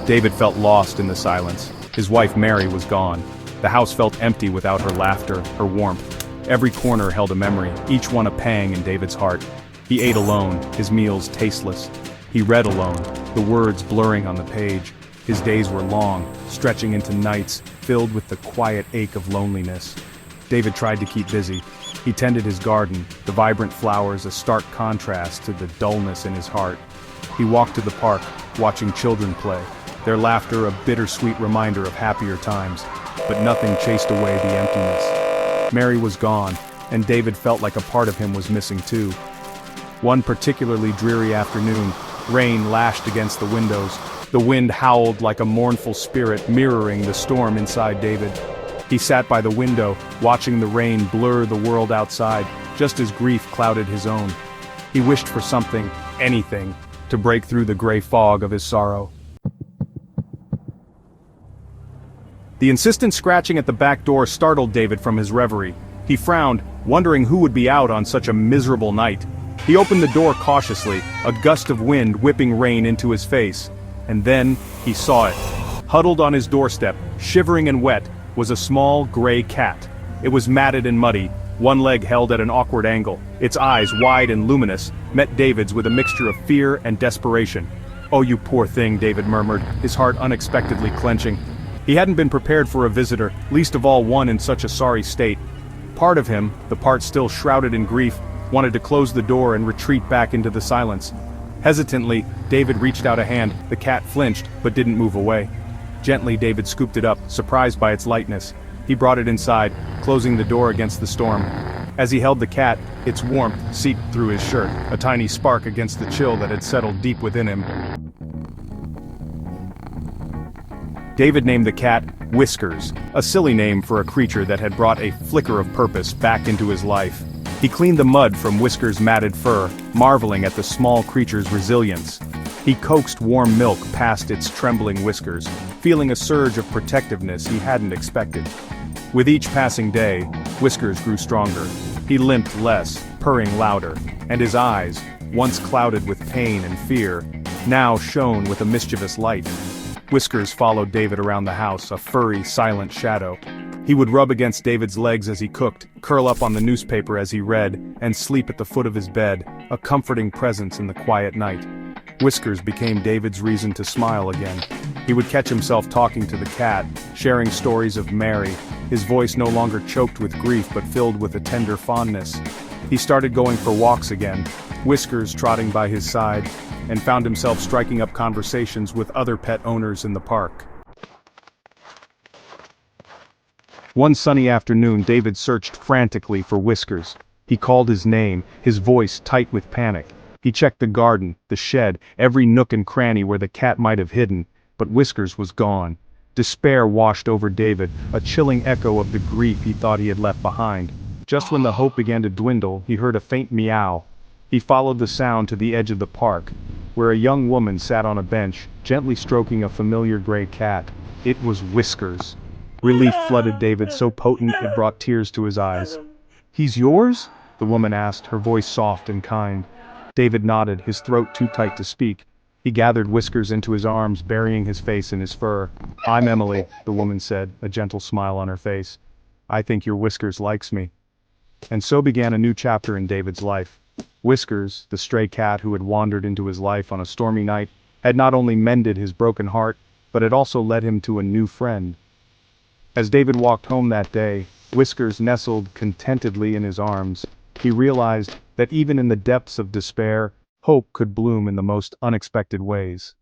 David felt lost in the silence. His wife Mary was gone. The house felt empty without her laughter, her warmth. Every corner held a memory, each one a pang in David's heart. He ate alone, his meals tasteless. He read alone, the words blurring on the page. His days were long, stretching into nights, filled with the quiet ache of loneliness. David tried to keep busy. He tended his garden, the vibrant flowers a stark contrast to the dullness in his heart. He walked to the park, watching children play, their laughter a bittersweet reminder of happier times, but nothing chased away the emptiness. Mary was gone, and David felt like a part of him was missing too. One particularly dreary afternoon, rain lashed against the windows. The wind howled like a mournful spirit, mirroring the storm inside David. He sat by the window, watching the rain blur the world outside, just as grief clouded his own. He wished for something, anything, to break through the gray fog of his sorrow. The insistent scratching at the back door startled David from his reverie. He frowned, wondering who would be out on such a miserable night. He opened the door cautiously, a gust of wind whipping rain into his face. And then, he saw it. Huddled on his doorstep, shivering and wet, was a small gray cat. It was matted and muddy, one leg held at an awkward angle. Its eyes, wide and luminous, met David's with a mixture of fear and desperation. "Oh, you poor thing," David murmured, his heart unexpectedly clenching. He hadn't been prepared for a visitor, least of all one in such a sorry state. Part of him, the part still shrouded in grief, wanted to close the door and retreat back into the silence. Hesitantly, David reached out a hand. The cat flinched, but didn't move away. Gently, David scooped it up, surprised by its lightness. He brought it inside, closing the door against the storm. As he held the cat, its warmth seeped through his shirt, a tiny spark against the chill that had settled deep within him. David named the cat Whiskers, a silly name for a creature that had brought a flicker of purpose back into his life. He cleaned the mud from Whiskers' matted fur, marveling at the small creature's resilience. He coaxed warm milk past its trembling whiskers, feeling a surge of protectiveness he hadn't expected. With each passing day, Whiskers grew stronger. He limped less, purring louder, and his eyes, once clouded with pain and fear, now shone with a mischievous light. Whiskers followed David around the house, a furry, silent shadow. He would rub against David's legs as he cooked, curl up on the newspaper as he read, and sleep at the foot of his bed, a comforting presence in the quiet night. Whiskers became David's reason to smile again. He would catch himself talking to the cat, sharing stories of Mary, his voice no longer choked with grief but filled with a tender fondness. He started going for walks again, Whiskers trotting by his side, and found himself striking up conversations with other pet owners in the park. One sunny afternoon, David searched frantically for Whiskers. He called his name, his voice tight with panic. He checked the garden, the shed, every nook and cranny where the cat might have hidden, but Whiskers was gone. Despair washed over David, a chilling echo of the grief he thought he had left behind. Just when the hope began to dwindle, he heard a faint meow. He followed the sound to the edge of the park, where a young woman sat on a bench, gently stroking a familiar gray cat. It was Whiskers. Relief flooded David so potent it brought tears to his eyes. "He's yours?" the woman asked, her voice soft and kind. David nodded, his throat too tight to speak. He gathered Whiskers into his arms, burying his face in his fur. "I'm Emily," the woman said, a gentle smile on her face. "I think your Whiskers likes me." And so began a new chapter in David's life. Whiskers, the stray cat who had wandered into his life on a stormy night, had not only mended his broken heart, but had also led him to a new friend. As David walked home that day, Whiskers nestled contentedly in his arms. He realized that even in the depths of despair, hope could bloom in the most unexpected ways.